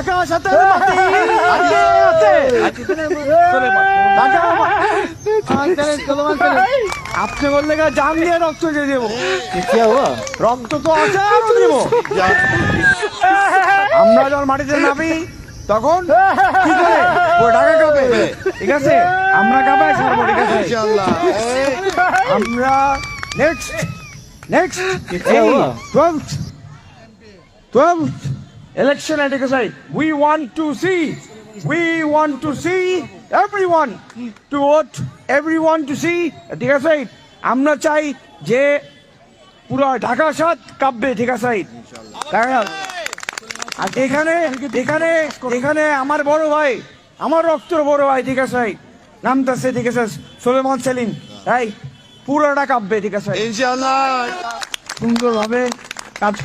ঢাকা সাথে আপনি বললে জান দিয়ে রক্ত দিয়ে দেবো, রক্ত তো আছে আরো দেবো। আমরা যখন মাটিতে নামি তখন কি করে ও ঢাকা কাঁপে, ঠিক আছে? আমরা কাঁপাই ছাড়বো, ঠিক আছে? আমরা next 12th election at Ekasai. We want to see everyone to vote, everyone to see ঠিক আছে? আমরা চাই যে পুরো ঢাকা সাত কাঁপবে, ঠিক আছে? কারণ আর এখানে আমার বড় ভাই, আমার রক্তর বড় ভাই, ঠিক আছে, নামতাছে, ঠিক আছে, সুলেমান সেলিম, তাই পুরোটা কাঁপবে, ঠিক আছে? ইনশাআল্লাহ সুন্দরভাবে